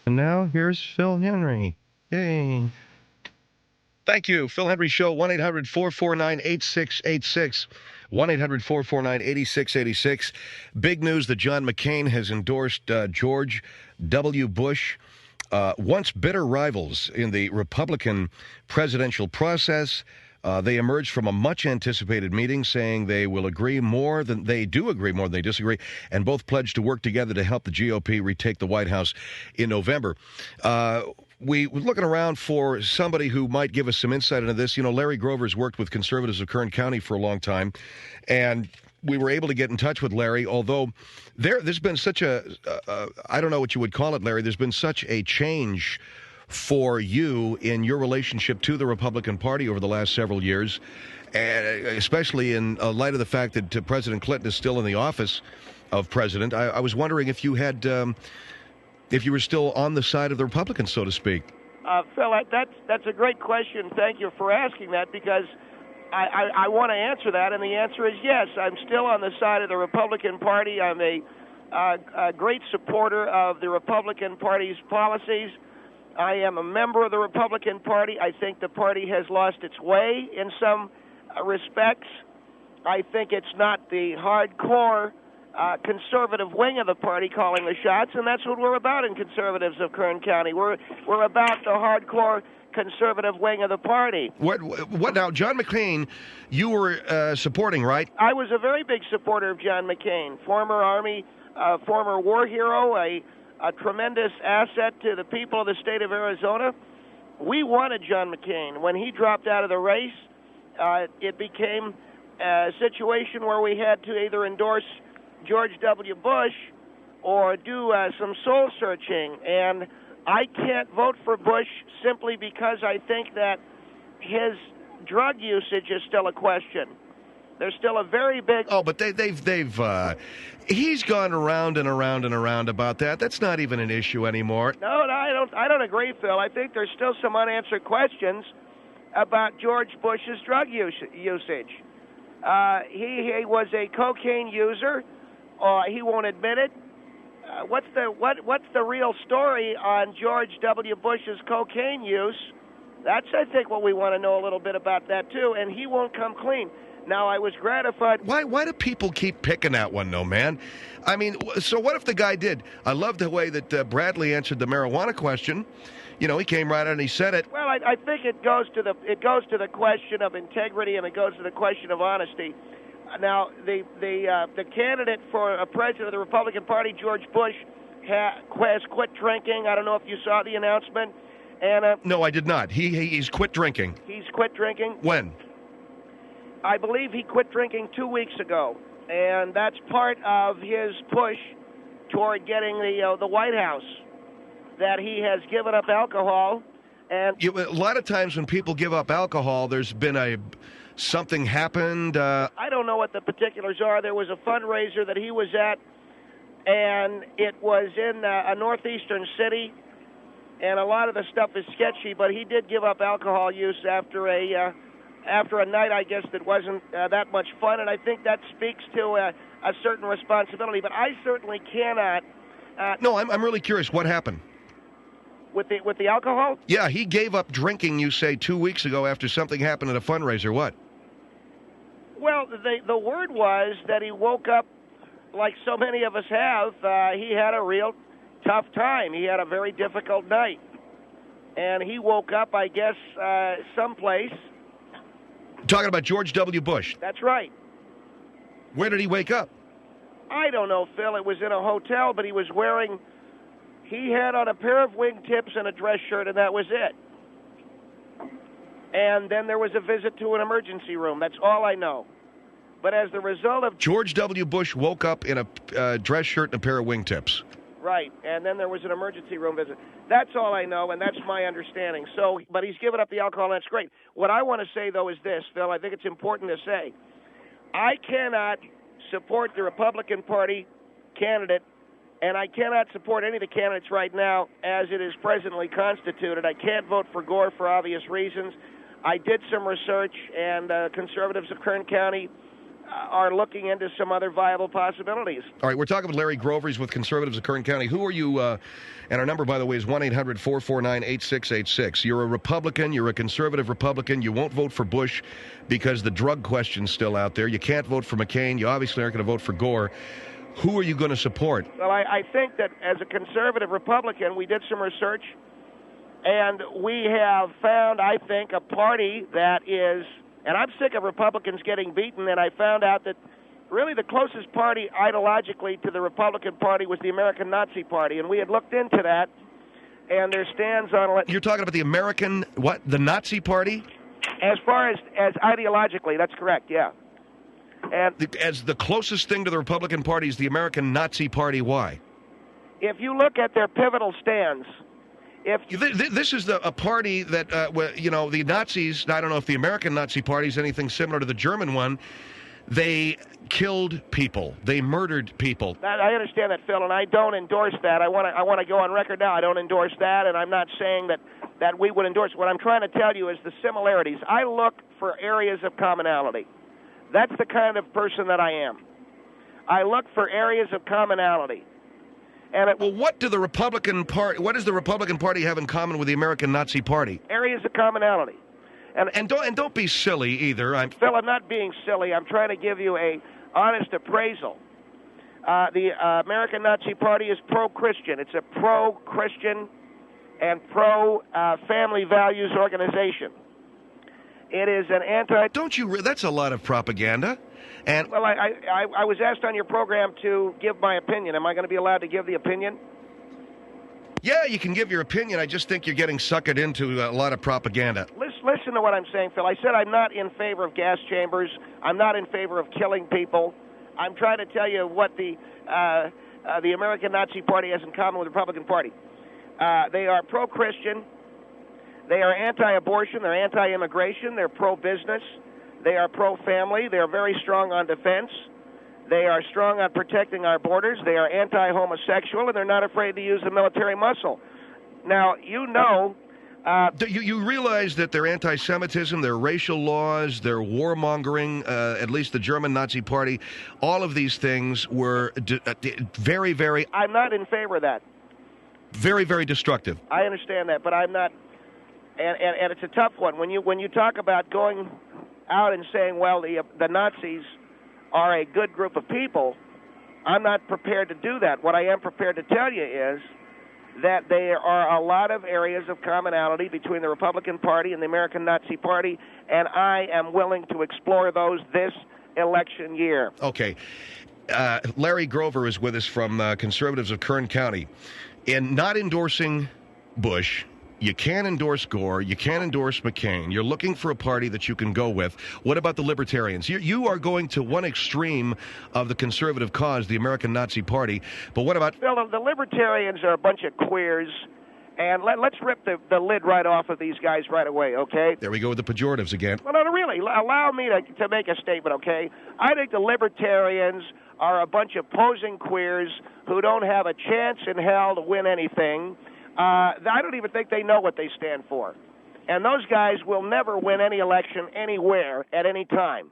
And now here's Phil Henry. Yay. Thank you. Phil Hendrie Show, 1-800-449-8686. 1-800-449-8686. Big news that John McCain has endorsed George W. Bush, once bitter rivals in the Republican presidential process. They emerged from a much-anticipated meeting saying they will agree more than they disagree, and both pledged to work together to help the GOP retake the White House in November. We were looking around for somebody who might give us some insight into this. You know, Larry Grover's worked with conservatives of Kern County for a long time, and we were able to get in touch with Larry, although there's been such I don't know what you would call it, Larry, there's been such a change for you in your relationship to the Republican Party over the last several years, and especially in light of the fact that President Clinton is still in the office of president. I was wondering if you had, if you were still on the side of the Republicans, so to speak. Phil, that's a great question. Thank you for asking that, because I want to answer that, and the answer is yes. I'm still on the side of the Republican Party. I'm a great supporter of the Republican Party's policies. I am a member of the Republican Party. I think the party has lost its way in some respects. I think it's not the hardcore conservative wing of the party calling the shots, and that's what we're about in conservatives of Kern County. We're about the hardcore conservative wing of the party. What now? John McCain, you were supporting, right? I was a very big supporter of John McCain, former Army, former war hero, a tremendous asset to the people of the state of Arizona. We wanted John McCain. When he dropped out of the race, it became a situation where we had to either endorse George W. Bush or do some soul searching. And I can't vote for Bush simply because I think that his drug usage is still a question. There's still a very big... Oh, but he's gone around and around and around about that. That's not even an issue anymore. No, I don't agree, Phil. I think there's still some unanswered questions about George Bush's drug usage. He was a cocaine user. He won't admit it. What's the real story on George W. Bush's cocaine use? That's, I think, what we want to know a little bit about that, too, and he won't come clean. Now, I was gratified. Why do people keep picking that one, though, man? I mean, so what if the guy did? I love the way that Bradley answered the marijuana question. You know, he came right out and he said it. Well, I think it goes to the question of integrity, and it goes to the question of honesty. Now, the candidate for a president of the Republican Party, George Bush, has quit drinking. I don't know if you saw the announcement. And no, I did not. He's quit drinking. He's quit drinking. When? I believe he quit drinking 2 weeks ago, and that's part of his push toward getting the White House, that he has given up alcohol. And a lot of times when people give up alcohol, there's been something happened. I don't know what the particulars are. There was a fundraiser that he was at, and it was in a northeastern city, and a lot of the stuff is sketchy, but he did give up alcohol use after a night, I guess, that wasn't that much fun, and I think that speaks to a certain responsibility. But I certainly cannot. No, I'm really curious. What happened? With the alcohol? Yeah, he gave up drinking, you say, 2 weeks ago after something happened at a fundraiser. What? Well, the word was that he woke up, like so many of us have. He had a real tough time. He had a very difficult night. And he woke up, I guess, someplace. Talking about George W. Bush. That's right. Where did he wake up? I don't know, Phil. It was in a hotel, but he had on a pair of wingtips and a dress shirt, and that was it. And then there was a visit to an emergency room. That's all I know. But as the result of... George W. Bush woke up in a dress shirt and a pair of wingtips. Right, and then there was an emergency room visit. That's all I know, and that's my understanding. So, but he's given up the alcohol, and that's great. What I want to say, though, is this, Phil. I think it's important to say. I cannot support the Republican Party candidate, and I cannot support any of the candidates right now as it is presently constituted. I can't vote for Gore for obvious reasons. I did some research, and conservatives of Kern County are looking into some other viable possibilities. All right, we're talking with Larry Grover. He's with Conservatives of Kern County. Who are you? And our number, by the way, is 1-800-449-8686. You're a Republican. You're a conservative Republican. You won't vote for Bush because the drug question's still out there. You can't vote for McCain. You obviously aren't going to vote for Gore. Who are you going to support? Well, I think that as a conservative Republican, we did some research, and we have found, I think, a party that is, and I'm sick of Republicans getting beaten, and I found out that really the closest party ideologically to the Republican Party was the American Nazi Party, and we had looked into that, and their stands on... You're talking about the American, what, the Nazi Party? As far as ideologically, that's correct, yeah. And as the closest thing to the Republican Party is the American Nazi Party. Why? If you look at their pivotal stands, this is a party that, the Nazis, I don't know if the American Nazi Party is anything similar to the German one, they killed people. They murdered people. I understand that, Phil, and I don't endorse that. I want to go on record now. I don't endorse that, and I'm not saying that we would endorse it. What I'm trying to tell you is the similarities. I look for areas of commonality. That's the kind of person that I am. I look for areas of commonality. And what does the Republican Party have in common with the American Nazi Party? Areas of commonality. And don't be silly either. Phil, I'm not being silly. I'm trying to give you a honest appraisal. The American Nazi Party is pro-Christian. It's a pro-Christian and pro-family values organization. It is an anti... Don't you... That's a lot of propaganda. And well, I was asked on your program to give my opinion. Am I going to be allowed to give the opinion? Yeah, you can give your opinion. I just think you're getting suckered into a lot of propaganda. Listen to what I'm saying, Phil. I said I'm not in favor of gas chambers. I'm not in favor of killing people. I'm trying to tell you what the American Nazi Party has in common with the Republican Party. They are pro-Christian. They are anti-abortion. They're anti-immigration. They're pro-business. They are pro-family. They are very strong on defense. They are strong on protecting our borders. They are anti-homosexual, and they're not afraid to use the military muscle. Now, you know... You realize that their anti-Semitism, their racial laws, their warmongering, at least the German Nazi Party, all of these things were very, very... I'm not in favor of that. Very, very destructive. I understand that, but I'm not... And it's a tough one. When you talk about going out and saying, well, the Nazis are a good group of people, I'm not prepared to do that. What I am prepared to tell you is that there are a lot of areas of commonality between the Republican Party and the American Nazi Party, and I am willing to explore those this election year. Okay. Larry Grover is with us from Conservatives of Kern County. In not endorsing Bush, you can't endorse Gore. You can't endorse McCain. You're looking for a party that you can go with. What about the Libertarians? You are going to one extreme of the conservative cause, the American Nazi Party. But what about... Well, the Libertarians are a bunch of queers, and let's rip the lid right off of these guys right away, okay? There we go with the pejoratives again. Well, no, really. Allow me to make a statement, okay? I think the Libertarians are a bunch of posing queers who don't have a chance in hell to win anything. I don't even think they know what they stand for. And those guys will never win any election anywhere at any time.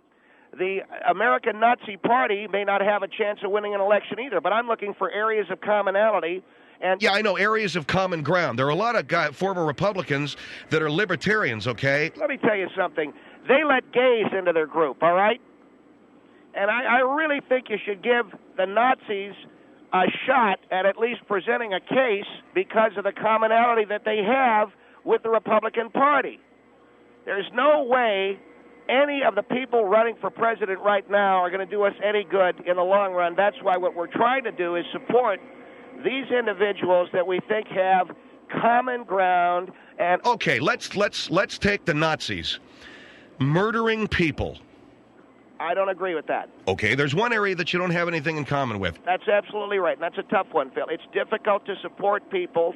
The American Nazi Party may not have a chance of winning an election either, but I'm looking for areas of commonality. And yeah, I know, areas of common ground. There are a lot of former Republicans that are libertarians, okay? Let me tell you something. They let gays into their group, all right? And I really think you should give the Nazis a shot at least presenting a case because of the commonality that they have with the Republican Party. There's no way any of the people running for president right now are going to do us any good in the long run. That's why what we're trying to do is support these individuals that we think have common ground. And okay, let's take the Nazis murdering people. I don't agree with that. Okay, there's one area that you don't have anything in common with. That's absolutely right, and that's a tough one, Phil. It's difficult to support people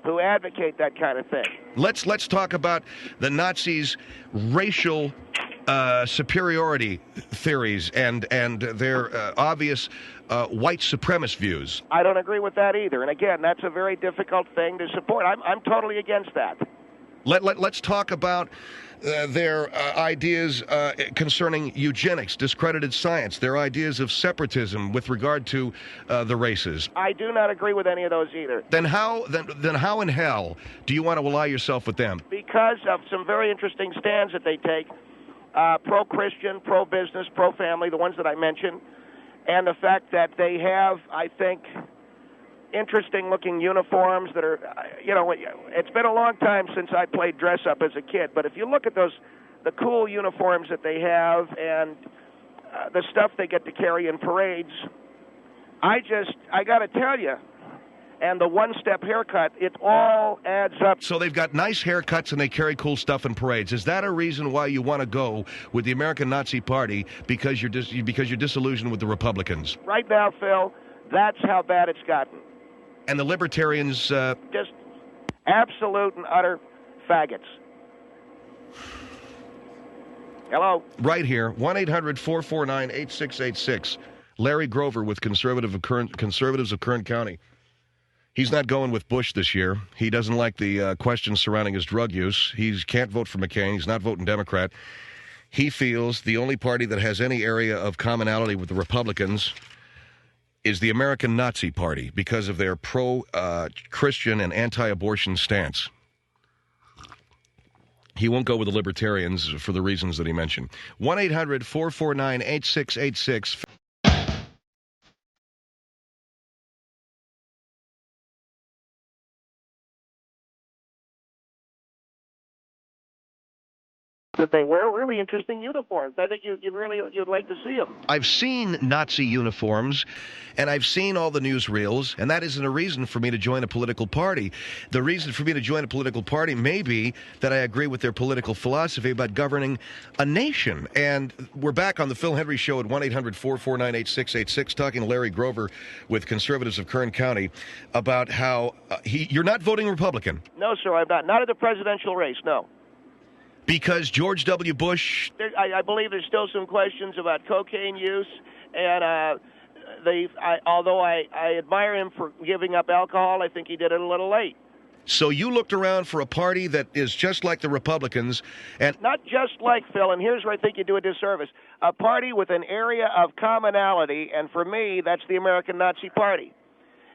who advocate that kind of thing. Let's talk about the Nazis' racial superiority theories and their obvious white supremacist views. I don't agree with that either, and again, that's a very difficult thing to support. I'm totally against that. Let's talk about their ideas concerning eugenics, discredited science, their ideas of separatism with regard to the races. I do not agree with any of those either. Then how in hell do you want to ally yourself with them? Because of some very interesting stands that they take, pro-Christian, pro-business, pro-family, the ones that I mentioned, and the fact that they have, I think, interesting-looking uniforms that are, it's been a long time since I played dress-up as a kid, but if you look at the cool uniforms that they have and the stuff they get to carry in parades, I got to tell you, and the one-step haircut, it all adds up. So they've got nice haircuts and they carry cool stuff in parades. Is that a reason why you want to go with the American Nazi Party because you're disillusioned with the Republicans? Right now, Phil, that's how bad it's gotten. And the libertarians... just absolute and utter faggots. Hello? Right here, 1-800-449-8686. Larry Grover with Conservatives of Kern County. He's not going with Bush this year. He doesn't like the questions surrounding his drug use. He can't vote for McCain. He's not voting Democrat. He feels the only party that has any area of commonality with the Republicans is the American Nazi Party because of their pro-Christian and anti-abortion stance. He won't go with the Libertarians for the reasons that he mentioned. 1-800-449-8686. That they wear really interesting uniforms. I think you'd like to see them. I've seen Nazi uniforms, and I've seen all the newsreels, and that isn't a reason for me to join a political party. The reason for me to join a political party may be that I agree with their political philosophy about governing a nation. And we're back on the Phil Hendrie Show at 1-800-449-8686, talking to Larry Grover with Conservatives of Kern County about how you're not voting Republican. No, sir, I'm not. Not in the presidential race, no. Because George W. Bush... I believe there's still some questions about cocaine use, and although I admire him for giving up alcohol, I think he did it a little late. So you looked around for a party that is just like the Republicans, and... Not just like, Phil, and here's where I think you do a disservice. A party with an area of commonality, and for me, that's the American Nazi Party.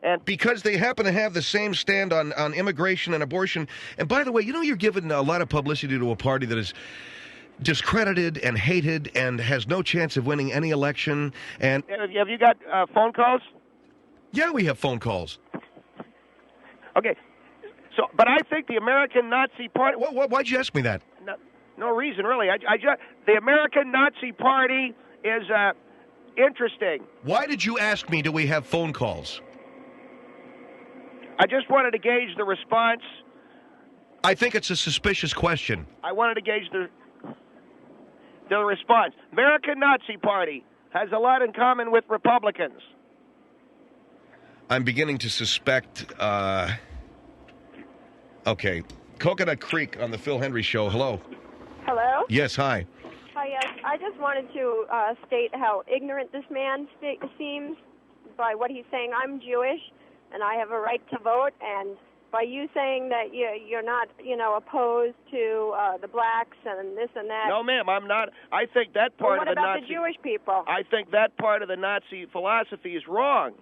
And because they happen to have the same stand on immigration and abortion. And by the way, you're giving a lot of publicity to a party that is discredited and hated and has no chance of winning any election. And have you got phone calls? Yeah, we have phone calls. Okay. So, but I think the American Nazi Party... Why'd you ask me that? No reason, really. The American Nazi Party is interesting. Why did you ask me, do we have phone calls? I just wanted to gauge the response. I think it's a suspicious question. I wanted to gauge the response. American Nazi Party has a lot in common with Republicans. I'm beginning to suspect... Okay. Coconut Creek on the Phil Hendrie Show. Hello. Hello? Yes, hi. Hi, yes. I just wanted to state how ignorant this man seems by what he's saying. I'm Jewish, and I have a right to vote, and by you saying that you're not, opposed to the blacks and this and that. No, ma'am, I'm not. I think that part of the Nazi... What about the Jewish people? I think that part of the Nazi philosophy is wrong.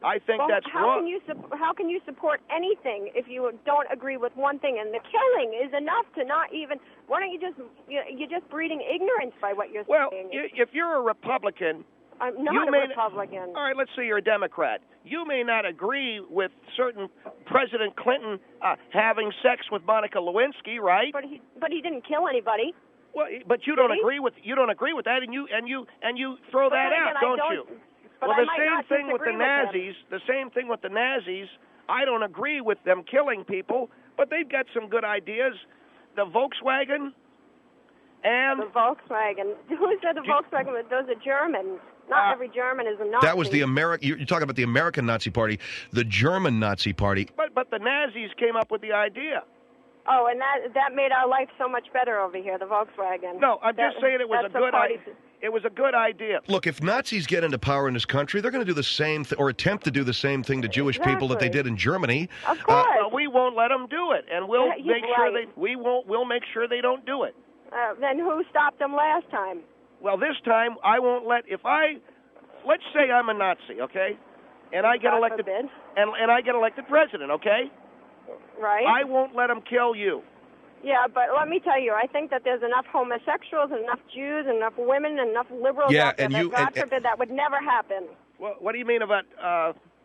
I think that's wrong. How can you support anything if you don't agree with one thing? And the killing is enough to not even... Why don't you're just breeding ignorance by what you're saying. Well, if you're a Republican... I'm not a Republican. All right, let's say you're a Democrat. You may not agree with certain President Clinton having sex with Monica Lewinsky, right? But he didn't kill anybody. Well, but you don't agree with that, and you throw that out, don't you? But well, the same thing with the Nazis. The same thing with the Nazis. I don't agree with them killing people, but they've got some good ideas. The Volkswagen and... The Volkswagen. Who said the Volkswagen? Those are Germans. Not every German is a Nazi. That was the You're talking about the American Nazi Party, the German Nazi Party. But the Nazis came up with the idea. Oh, and that made our life so much better over here, the Volkswagen. No, I'm just saying it was a good idea. It was a good idea. Look, if Nazis get into power in this country, they're going to do the same or attempt to do the same thing to Jewish people that they did in Germany. Of course. Well, we won't let them do it, and we'll make sure we'll make sure they don't do it. Then who stopped them last time? Well, this time I won't let. Let's say I'm a Nazi, okay, and I get elected, and I get elected president, okay. Right. I won't let them kill you. Yeah, but let me tell you, I think that there's enough homosexuals, enough Jews, enough women, enough liberals out there that, God forbid, that would never happen. What do you mean about...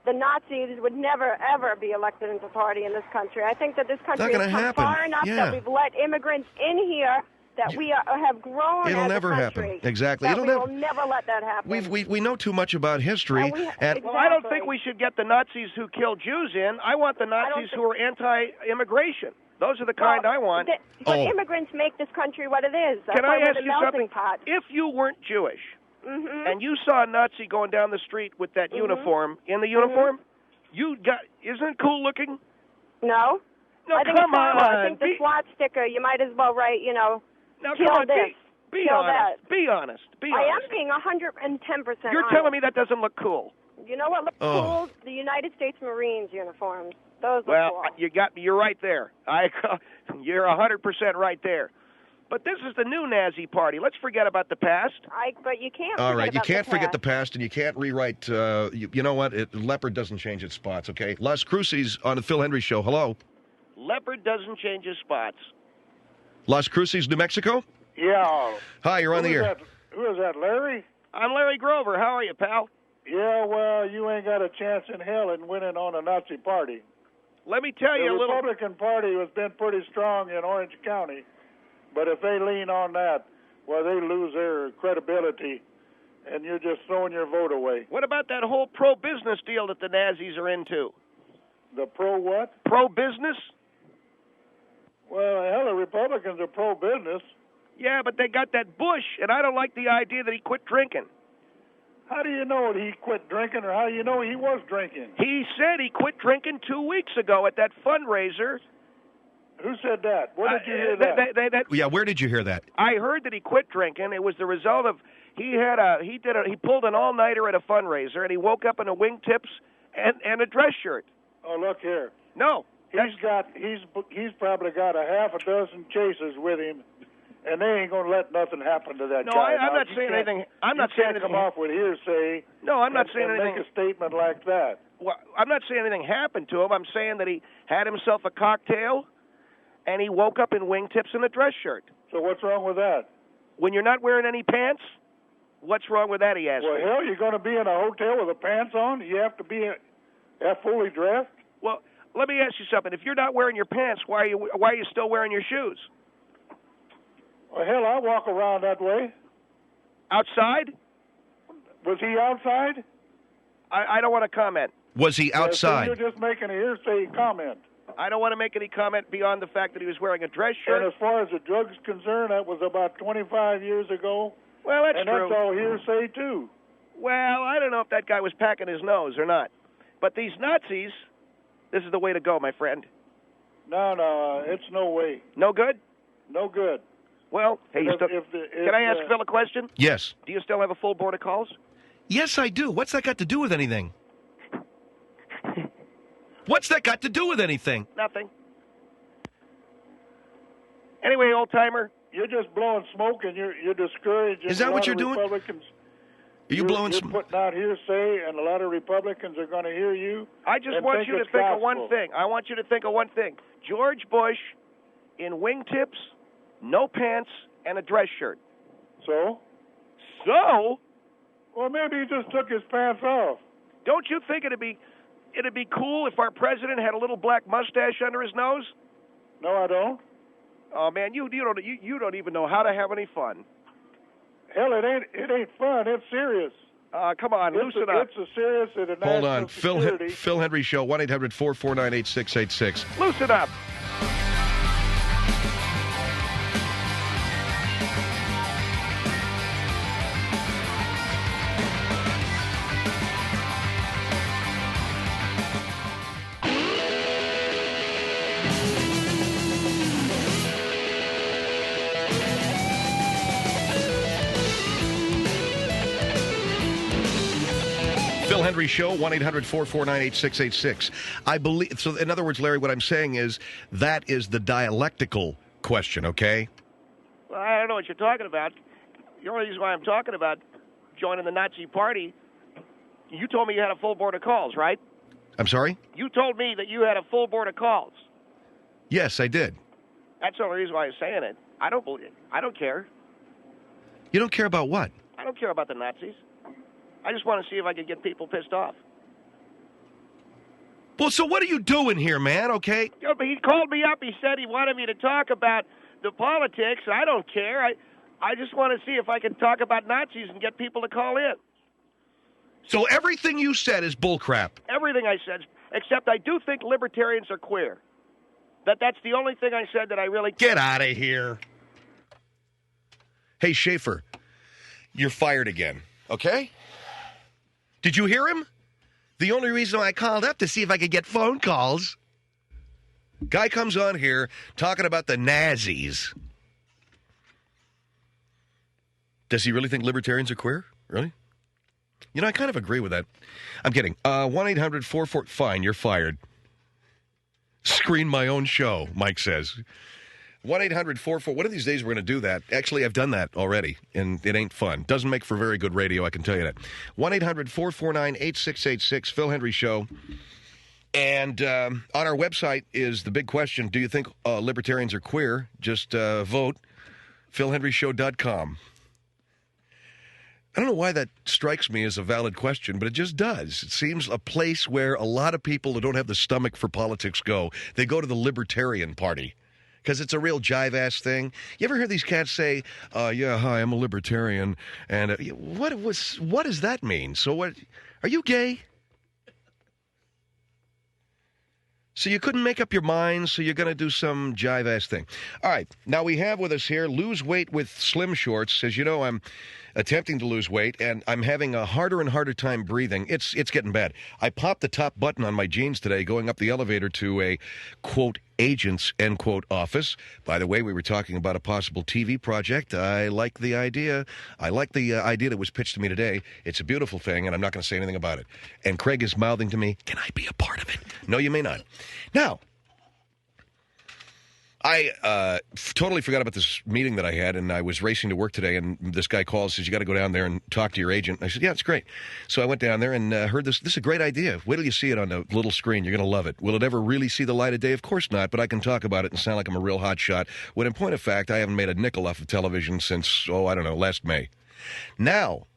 The Nazis would never, ever be elected into party in this country. I think that this country has come far enough that we've let immigrants in here, that we have grown It'll as never a country. happen. Exactly. That we'll never let that happen. We know too much about history. Exactly. Well, I don't think we should get the Nazis who kill Jews in. I want the Nazis who are anti-immigration. Those are the kind I want. But immigrants make this country what it is. That's Can I ask you something? Pot. If you weren't Jewish and you saw a Nazi going down the street with that uniform, in the uniform, isn't it cool looking? No. No, I think come on. I think the SWAT sticker, you might as well write, now, kill come on, this. Be kill honest. That. Be honest. Be honest. I am being 110% You're telling me that doesn't look cool. You know what looks cool? The United States Marines uniforms. Those look cool. You're right there. You're 100% right there. But this is the new Nazi party. Let's forget about the past. But you can't. All right, you can't forget the past, and you can't rewrite. You know what? Leopard doesn't change its spots. Okay, Las Cruces on the Phil Hendrie Show. Hello. Leopard doesn't change his spots. Las Cruces, New Mexico. Yeah. Hi, you're on the air. Who is that, Larry? I'm Larry Grover. How are you, pal? Yeah, well, you ain't got a chance in hell in winning on a Nazi party. Let me tell you a little. The Republican Party has been pretty strong in Orange County, but if they lean on that, well, they lose their credibility, and you're just throwing your vote away. What about that whole pro-business deal that the Nazis are into? The pro-what? Pro-business? Well, hell, the Republicans are pro-business. Yeah, but they got that Bush, and I don't like the idea that he quit drinking. How do you know he quit drinking, or how do you know he was drinking? He said he quit drinking 2 weeks ago at that fundraiser. Who said that? Where did you hear that? Yeah, where did you hear that? I heard that he quit drinking. It was the result of he pulled an all-nighter at a fundraiser, and he woke up in a wingtips and a dress shirt. Oh, look here. No, he's probably got a half a dozen chasers with him. And they ain't going to let nothing happen to that guy. No, I'm not saying anything. I'm not saying anything. Come off with hearsay. No, I'm not saying anything. Make a statement like that. Well, I'm not saying anything happened to him. I'm saying that he had himself a cocktail, and he woke up in wingtips and a dress shirt. So what's wrong with that? When you're not wearing any pants, what's wrong with that? He asked. Well, hell, you're going to be in a hotel with the pants on. You have to be fully dressed. Well, let me ask you something. If you're not wearing your pants, why are you still wearing your shoes? Well, hell, I walk around that way. Outside? Was he outside? I don't want to comment. Was he outside? So you're just making a hearsay comment. I don't want to make any comment beyond the fact that he was wearing a dress shirt. And as far as the drugs concerned, that was about 25 years ago. Well, that's true. And that's all hearsay, too. Well, I don't know if that guy was packing his nose or not. But these Nazis, this is the way to go, my friend. No, it's no way. No good? No good. Well, hey, can I ask Phil a question? Yes. Do you still have a full board of calls? Yes, I do. What's that got to do with anything? What's that got to do with anything? Nothing. Anyway, old-timer. You're just blowing smoke, and you're discouraging. Is that what you're doing? Republicans. Are you blowing smoke? You're putting out hearsay, and a lot of Republicans are going to hear you. I just want you to think of one thing. I want you to think of one thing. George Bush in wingtips, no pants, and a dress shirt. So? So? Well, maybe he just took his pants off. Don't you think it'd be cool if our president had a little black mustache under his nose? No, I don't. Oh man, you don't even know how to have any fun. Hell, it ain't fun. It's serious. Come on, loosen up. It's a serious international Hold on, security. Phil Hendrie Show, 1-800-449-8686. Loosen up. Phil Hendrie Show, 1-800-449-8686. I believe, so in other words, Larry, what I'm saying is that is the dialectical question, okay? Well, I don't know what you're talking about. The only reason why I'm talking about joining the Nazi Party, you told me you had a full board of calls, right? I'm sorry? You told me that you had a full board of calls. Yes, I did. That's the only reason why I'm saying it. I don't believe it. I don't care. You don't care about what? I don't care about the Nazis. I just want to see if I can get people pissed off. Well, so what are you doing here, man, okay? Yeah, but he called me up. He said he wanted me to talk about the politics. I don't care. I just want to see if I can talk about Nazis and get people to call in. So everything you said is bullcrap. Everything I said, except I do think libertarians are queer. That's the only thing I said that I really... Get out of here. Hey, Schaefer, you're fired again, okay? Did you hear him? The only reason I called up to see if I could get phone calls. Guy comes on here talking about the Nazis. Does he really think libertarians are queer? Really? You know, I kind of agree with that. I'm kidding. 1-800-44... Fine, you're fired. Screen my own show, Mike says. 1-800-44... One of these days we're going to do that. Actually, I've done that already, and it ain't fun. Doesn't make for very good radio, I can tell you that. 1-800-449-8686, Phil Hendrie Show. And on our website is the big question, do you think libertarians are queer? Just vote, philhendrieshow.com. I don't know why that strikes me as a valid question, but it just does. It seems a place where a lot of people who don't have the stomach for politics go. They go to the Libertarian Party because it's a real jive-ass thing. You ever hear these cats say, yeah, hi, I'm a libertarian, and what does that mean? So what? Are you gay? So you couldn't make up your mind, so you're going to do some jive-ass thing. All right, now we have with us here, lose weight with slim shorts. As you know, I'm attempting to lose weight, and I'm having a harder and harder time breathing. It's getting bad. I popped the top button on my jeans today going up the elevator to a, quote, agent's, end quote, office. By the way, we were talking about a possible TV project. I like the idea. I like the idea that was pitched to me today. It's a beautiful thing, and I'm not going to say anything about it. And Craig is mouthing to me, can I be a part of it? No, you may not. Now, I totally forgot about this meeting that I had, and I was racing to work today, and this guy calls, says, you got to go down there and talk to your agent. I said, yeah, it's great. So I went down there and heard this. This is a great idea. Wait till you see it on the little screen. You're going to love it. Will it ever really see the light of day? Of course not, but I can talk about it and sound like I'm a real hot shot, when in point of fact, I haven't made a nickel off of television since, I don't know, last May. Now,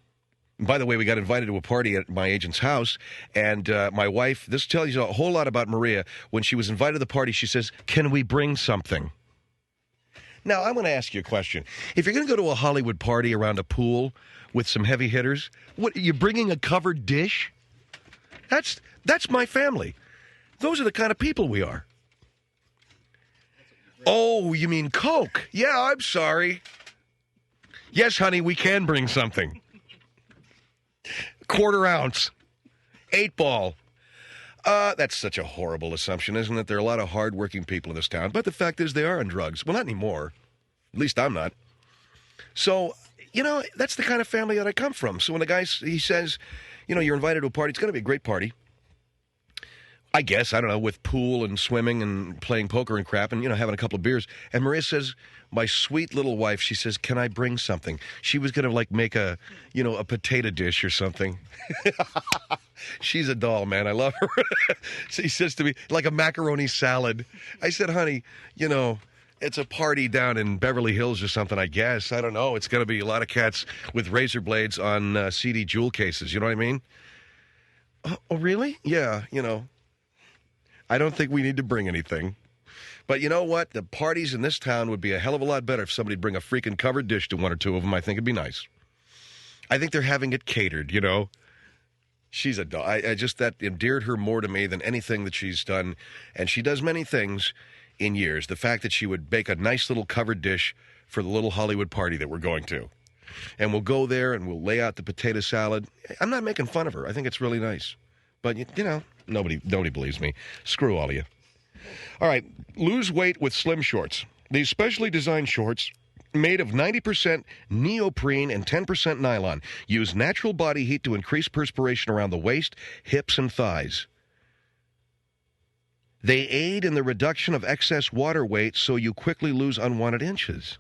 by the way, we got invited to a party at my agent's house, and my wife, this tells you a whole lot about Maria. When she was invited to the party, she says, can we bring something? Now, I'm going to ask you a question. If you're going to go to a Hollywood party around a pool with some heavy hitters, what, you're bringing a covered dish? That's my family. Those are the kind of people we are. Oh, you mean Coke? Yeah, I'm sorry. Yes, honey, we can bring something. Quarter ounce. 8-ball. That's such a horrible assumption, isn't it? There are a lot of hardworking people in this town, but the fact is they are on drugs. Well, not anymore. At least I'm not. So, that's the kind of family that I come from. So when the guy, he says, you're invited to a party, it's going to be a great party. I guess, I don't know, with pool and swimming and playing poker and crap and, having a couple of beers. And Maria says, my sweet little wife, she says, can I bring something? She was going to, make a potato dish or something. She's a doll, man. I love her. She says to me, like a macaroni salad. I said, honey, it's a party down in Beverly Hills or something, I guess. I don't know. It's going to be a lot of cats with razor blades on CD jewel cases. You know what I mean? Oh, really? Yeah, I don't think we need to bring anything. But you know what? The parties in this town would be a hell of a lot better if somebody'd bring a freaking covered dish to one or two of them. I think it'd be nice. I think they're having it catered, She's a doll. That endeared her more to me than anything that she's done. And she does many things in years. The fact that she would bake a nice little covered dish for the little Hollywood party that we're going to. And we'll go there and we'll lay out the potato salad. I'm not making fun of her. I think it's really nice. But, nobody believes me. Screw all of you. All right, lose weight with slim shorts. These specially designed shorts Made of 90% neoprene and 10% nylon. Use natural body heat to increase perspiration around the waist, hips, and thighs. They aid in the reduction of excess water weight so you quickly lose unwanted inches.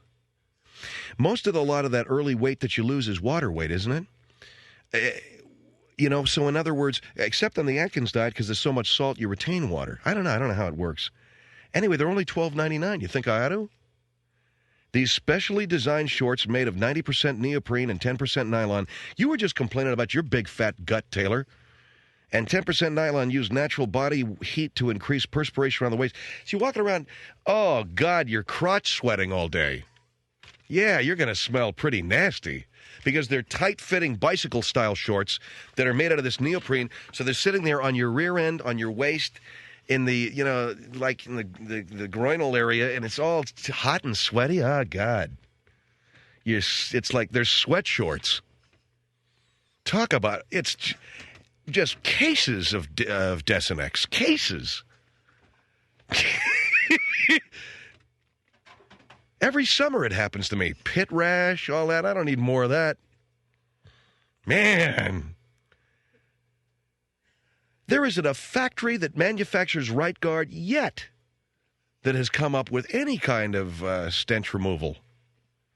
Most of a lot of that early weight that you lose is water weight, isn't it? So in other words, except on the Atkins diet, because there's so much salt, you retain water. I don't know how it works. Anyway, they're only $12.99. You think I ought to? These specially designed shorts made of 90% neoprene and 10% nylon. You were just complaining about your big fat gut, Taylor. And 10% nylon use natural body heat to increase perspiration around the waist. So you're walking around, oh, God, you're crotch sweating all day. Yeah, you're going to smell pretty nasty because they're tight-fitting bicycle-style shorts that are made out of this neoprene. So they're sitting there on your rear end, on your waist, in the, like in the groinal area, and it's all hot and sweaty. Oh, God. It's like they're sweat shorts. Talk about it. It's just cases of Desenex. Cases. Every summer it happens to me. Pit rash, all that. I don't need more of that. Man. There isn't a factory that manufactures Right Guard yet that has come up with any kind of stench removal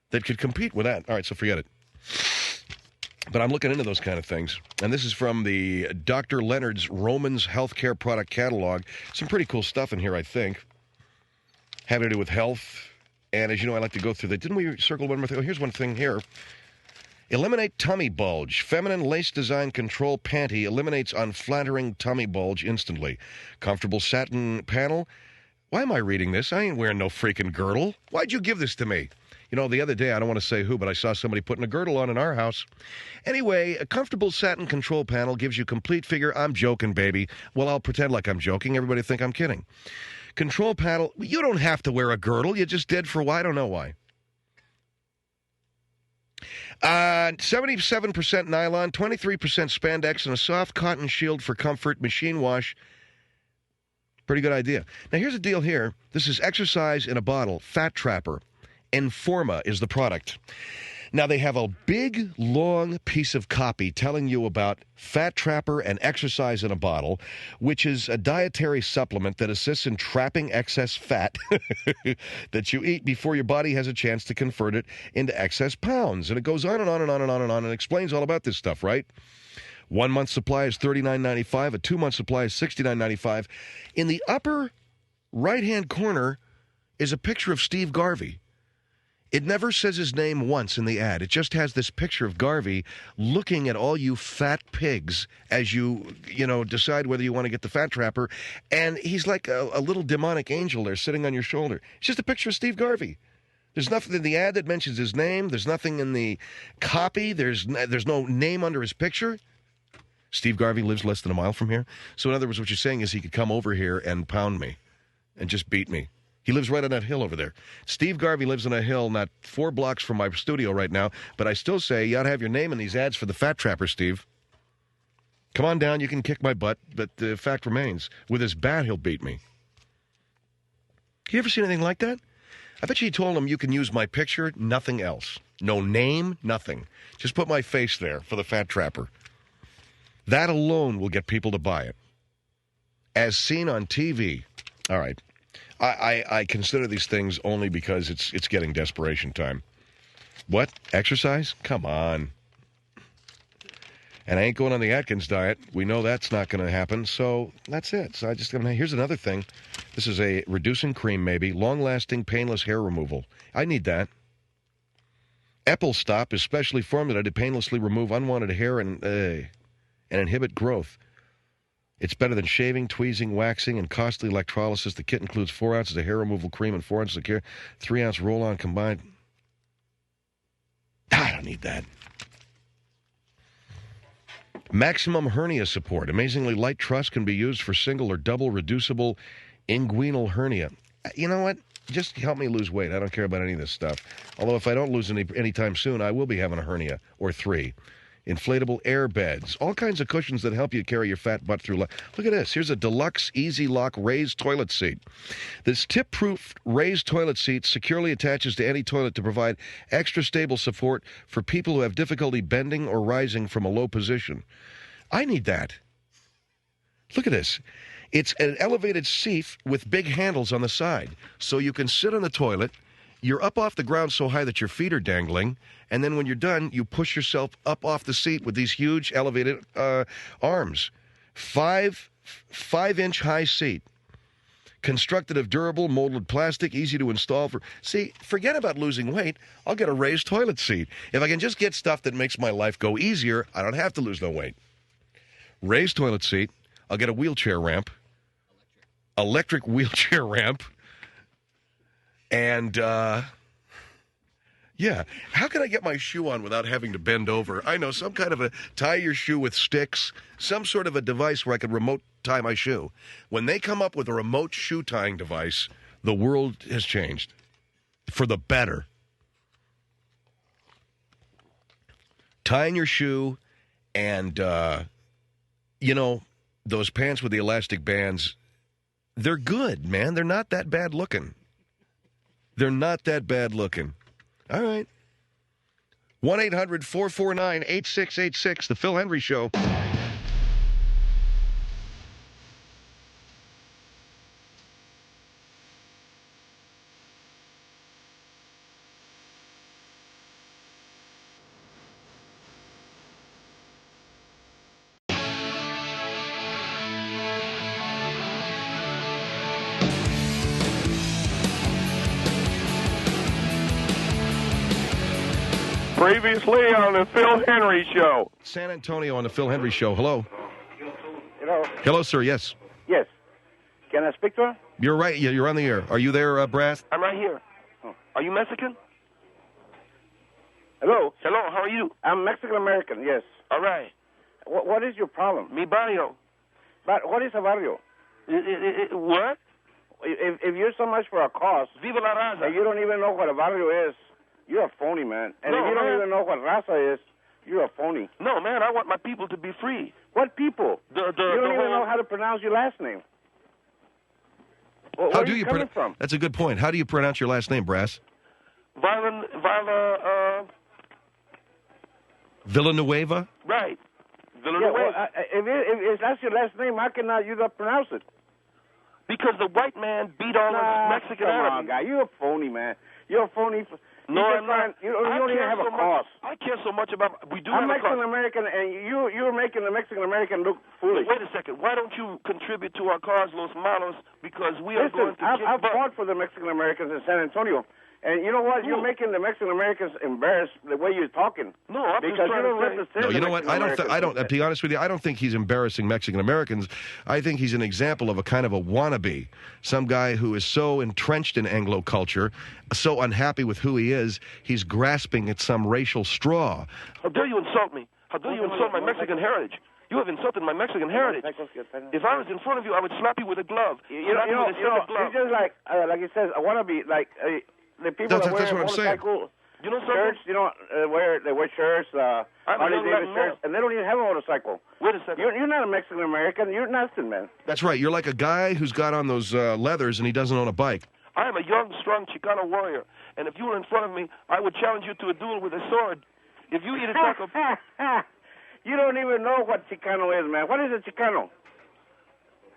that could compete with that. All right, so forget it. But I'm looking into those kind of things. And this is from the Dr. Leonard's Romans Healthcare Product Catalog. Some pretty cool stuff in here, I think. Having to do with health. And as you know, I like to go through that. Didn't we circle one more thing? Oh, here's one thing here. Eliminate tummy bulge. Feminine lace design control panty eliminates unflattering tummy bulge instantly. Comfortable satin panel. Why am I reading this? I ain't wearing no freaking girdle. Why'd you give this to me? The other day, I don't want to say who, but I saw somebody putting a girdle on in our house. Anyway, a comfortable satin control panel gives you complete figure. I'm joking, baby. Well, I'll pretend like I'm joking. Everybody think I'm kidding. Control panel. You don't have to wear a girdle. You just did for why? I don't know why. 77% nylon, 23% spandex, and a soft cotton shield for comfort, machine wash. Pretty good idea. Now, here's the deal here. This is exercise in a bottle, Fat Trapper. Informa is the product. Now, they have a big, long piece of copy telling you about Fat Trapper and exercise in a bottle, which is a dietary supplement that assists in trapping excess fat that you eat before your body has a chance to convert it into excess pounds. And it goes on and on and on and on and on and explains all about this stuff, right? 1 month supply is $39.95. A 2 month supply is $69.95. In the upper right-hand corner is a picture of Steve Garvey. It never says his name once in the ad. It just has this picture of Garvey looking at all you fat pigs as you decide whether you want to get the Fat Trapper. And he's like a little demonic angel there sitting on your shoulder. It's just a picture of Steve Garvey. There's nothing in the ad that mentions his name. There's nothing in the copy. There's no name under his picture. Steve Garvey lives less than a mile from here. So in other words, what you're saying is he could come over here and pound me and just beat me. He lives right on that hill over there. Steve Garvey lives on a hill not 4 blocks from my studio right now, but I still say you ought to have your name in these ads for the Fat Trapper, Steve. Come on down, you can kick my butt, but the fact remains, with his bat, he'll beat me. You ever seen anything like that? I bet you told him you can use my picture, nothing else. No name, nothing. Just put my face there for the Fat Trapper. That alone will get people to buy it. As seen on TV. All right. I consider these things only because it's getting desperation time. What? Exercise? Come on. And I ain't going on the Atkins diet. We know that's not going to happen, so that's it. So here's another thing. This is a reducing cream, maybe. Long-lasting, painless hair removal. I need that. Epil Stop is specially formulated to painlessly remove unwanted hair and inhibit growth. It's better than shaving, tweezing, waxing, and costly electrolysis. The kit includes 4 ounces of hair removal cream and 4 ounces of care, 3-ounce roll-on combined. I don't need that. Maximum hernia support. Amazingly light truss can be used for single or double reducible inguinal hernia. You know what? Just help me lose weight. I don't care about any of this stuff. Although if I don't lose any time soon, I will be having a hernia or 3. inflatable air beds, all kinds of cushions that help you carry your fat butt through life. Look at this. Here's a deluxe Easy Lock raised toilet seat. This tip-proof raised toilet seat securely attaches to any toilet to provide extra stable support for people who have difficulty bending or rising from a low position. I need that. Look at this. It's an elevated seat with big handles on the side, so you can sit on the toilet. You're up off the ground so high that your feet are dangling, and then when you're done, you push yourself up off the seat with these huge elevated arms. 5-inch high seat. Constructed of durable, molded plastic, easy to install. See, forget about losing weight. I'll get a raised toilet seat. If I can just get stuff that makes my life go easier, I don't have to lose no weight. Raised toilet seat. I'll get a wheelchair ramp. Electric wheelchair ramp. And, yeah. How can I get my shoe on without having to bend over? I know, some kind of a tie your shoe with sticks, some sort of a device where I could remote tie my shoe. When they come up with a remote shoe tying device, the world has changed for the better. Tying your shoe and, you know, those pants with the elastic bands, they're good, man. They're not that bad looking. They're not that bad looking. All right. 1-800-449-8686, The Phil Hendrie Show. Previously on the Phil Hendrie Show. San Antonio on the Phil Hendrie Show. Hello. Hello. Hello, sir. Yes. Yes. Can I speak to her? You're right. Yeah, you're on the air. Are you there, Brass? I'm right here. Oh. Are you Mexican? Hello. Hello, how are you? I'm Mexican-American, yes. All right. What is your problem? Mi barrio. But what is a barrio? What? If you're so much for a cause, Viva la raza. And you don't even know what a barrio is, you're a phony, man. And no, if you don't man. even know what raza is, you're a phony. No, man, I want my people to be free. What people? You don't even know how to pronounce your last name. Where how are do you coming from? That's a good point. How do you pronounce your last name, Brass? Villanueva? Right. Yeah, well, if that's your last name, how can you not pronounce it? Because the white man beat all the Mexican come Arabs. on, guy. You're a phony, man. You're a phony. No, I'm not. You don't even have a cause. I care so much about... We do I'm have a cause. Mexican-American, and you're making the Mexican-American look foolish. Wait a second. Why don't you contribute to our cause, Los Malos, because we are going to I've fought for the Mexican-Americans in San Antonio. And you know what? You're making the Mexican-Americans embarrassed the way you're talking. No, I'm because just you don't represent No, you know what? I don't. To be honest with you, I don't think he's embarrassing Mexican-Americans. I think he's an example of a kind of a wannabe. Some guy who is so entrenched in Anglo culture, so unhappy with who he is, he's grasping at some racial straw. How dare you insult me? How dare you insult my Mexican heritage? You have insulted my Mexican heritage. If I was in front of you, I would slap you with a glove. You know, it's just like it says, I want to be like the people that wear motorcycle shirts. You know, they wear shirts, Harley Davidson shirts, and they don't even have a motorcycle. Wait a second. You're not a Mexican American. You're nothing, man. That's right. You're like a guy who's got on those leathers and he doesn't own a bike. I am a young, strong Chicano warrior, and if you were in front of me, I would challenge you to a duel with a sword. If you eat a taco... You don't even know what Chicano is, man. What is a Chicano?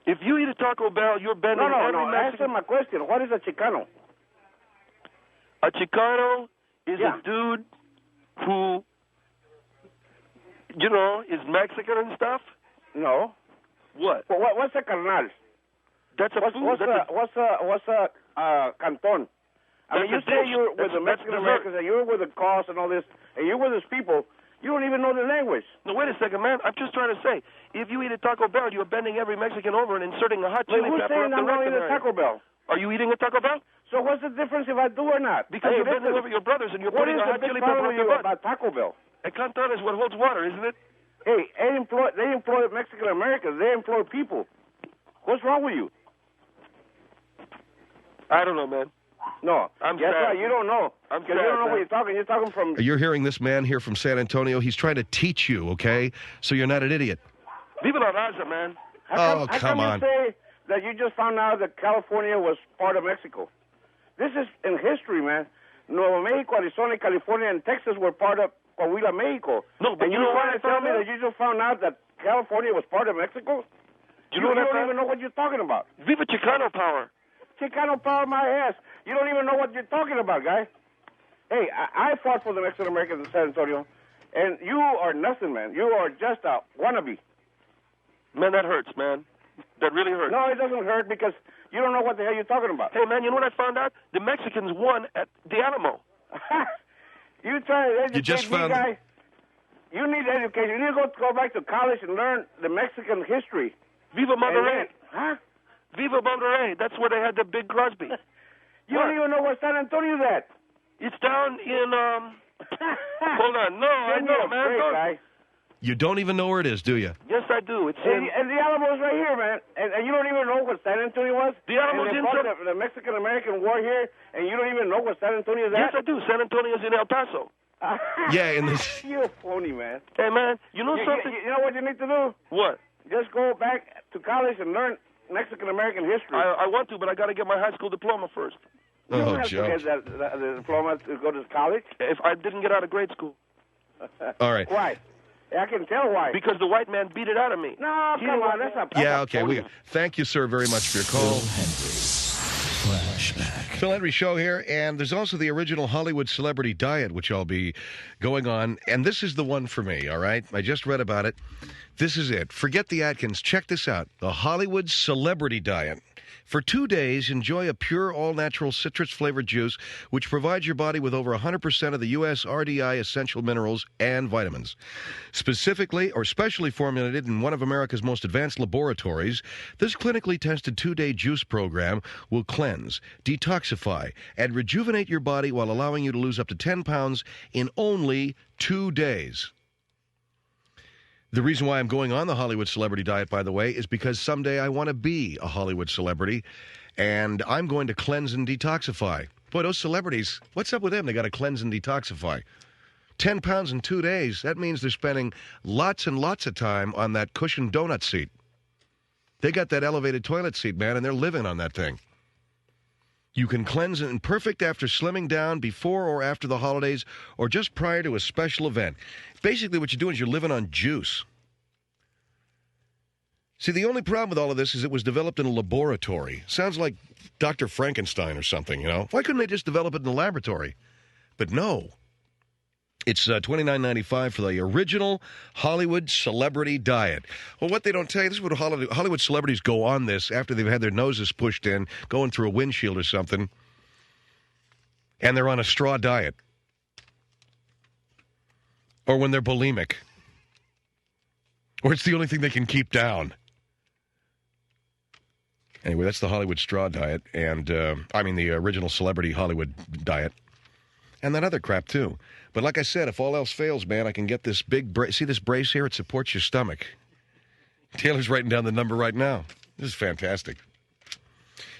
If you eat a Taco Bell, you're bending every Mexican... Answer my question. What is a Chicano? A Chicano is a dude who, you know, is Mexican and stuff. No. What? Well, what's a carnal? That's a food. What's a canton? I mean, you say you're with the Mexican Americans and you're with the cause and all this, and you're with these people. You don't even know the language. No, wait a second, man. I'm just trying to say, if you eat a Taco Bell, you're bending every Mexican over and inserting a hot chili pepper up the rectum area. I'm not eating a Taco Bell? Are you eating a Taco Bell? So what's the difference if I do or not? Because you're bending over your brothers and you're putting a hot chili pepper up your butt. What is the big problem about Taco Bell? A canton is what holds water, isn't it? Hey, they employ Mexican Americans. They employ people. What's wrong with you? I don't know, man. No. I'm Guess sad. what? You don't know. I'm sad, you don't know man. what you're talking. You're talking from... You're hearing this man here from San Antonio. He's trying to teach you, okay? So you're not an idiot. Viva la raza, man. How come on. You say that you just found out that California was part of Mexico? This is in history, man. Nuevo Mexico, Arizona, California, and Texas were part of Coahuila, Mexico. No, but and you know what trying to tell me that you just found out that California was part of Mexico? You don't even know what you're talking about. Viva Chicano power. Chicano power, my ass. You don't even know what you're talking about, guy. Hey, I fought for the Mexican Americans in San Antonio, and you are nothing, man. You are just a wannabe. Man, that hurts, man. That really hurts. No, it doesn't hurt because you don't know what the hell you're talking about. Hey, man, you know what I found out? The Mexicans won at the Alamo. You trying to educate You just me, found... guy? You need education. You need to go back to college and learn the Mexican history. Viva Monterrey. Huh? Viva Monterrey. That's where they had the Big Crosby. You don't even know where San Antonio's at. It's down in, hold on. No, I know, man. Guy. You don't even know where it is, do you? Yes, I do. It's in... And the Alamo's right here, man. And you don't even know what San Antonio was? The Alamo's in... The Mexican-American War here, and you don't even know what San Antonio's at? Yes, I do. San Antonio's in El Paso. Yeah, in this... You're a phony, man. Hey, man, you know something? You know what you need to do? What? Just go back to college and learn Mexican-American history. I want to, but I got to get my high school diploma first. You don't have to get the diploma to go to college. If I didn't get out of grade school. All right. Why? I can tell why. Because the white man beat it out of me. No, come on, that's a... Yeah, okay. Thank you, sir, very much for your call. Phil Hendrie Show here, and there's also the original Hollywood Celebrity Diet, which I'll be going on, and this is the one for me, all right? I just read about it. This is it. Forget the Atkins. Check this out. The Hollywood Celebrity Diet. For 2 days, enjoy a pure, all-natural citrus-flavored juice, which provides your body with over 100% of the U.S. RDI essential minerals and vitamins. Specifically or specially formulated in one of America's most advanced laboratories, this clinically tested 2-day juice program will cleanse, detoxify, and rejuvenate your body while allowing you to lose up to 10 pounds in only 2 days. The reason why I'm going on the Hollywood Celebrity Diet, by the way, is because someday I want to be a Hollywood celebrity, and I'm going to cleanse and detoxify. Boy, those celebrities, what's up with them? They got to cleanse and detoxify. 10 pounds in 2 days, that means they're spending lots and lots of time on that cushioned donut seat. They got that elevated toilet seat, man, and they're living on that thing. You can cleanse and perfect after slimming down before or after the holidays or just prior to a special event. Basically, what you're doing is you're living on juice. See, the only problem with all of this is it was developed in a laboratory. Sounds like Dr. Frankenstein or something, you know? Why couldn't they just develop it in a laboratory? But no. It's $29.95 for the original Hollywood Celebrity Diet. Well, what they don't tell you, this is what Hollywood celebrities go on this after they've had their noses pushed in, going through a windshield or something, and they're on a straw diet. Or when they're bulimic. Or it's the only thing they can keep down. Anyway, that's the Hollywood straw diet, and the original Celebrity Hollywood Diet. And that other crap, too. But like I said, if all else fails, man, I can get this big brace. See this brace here? It supports your stomach. Taylor's writing down the number right now. This is fantastic.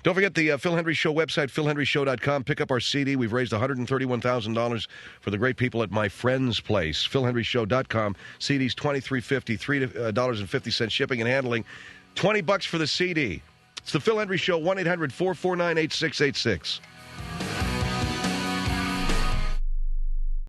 Don't forget the Phil Hendrie Show website, philhendrieshow.com. Pick up our CD. We've raised $131,000 for the great people at My Friend's Place. philhendrieshow.com. CD's $23.50, $3.50 shipping and handling. $20 for the CD. It's the Phil Hendrie Show, 1-800-449-8686.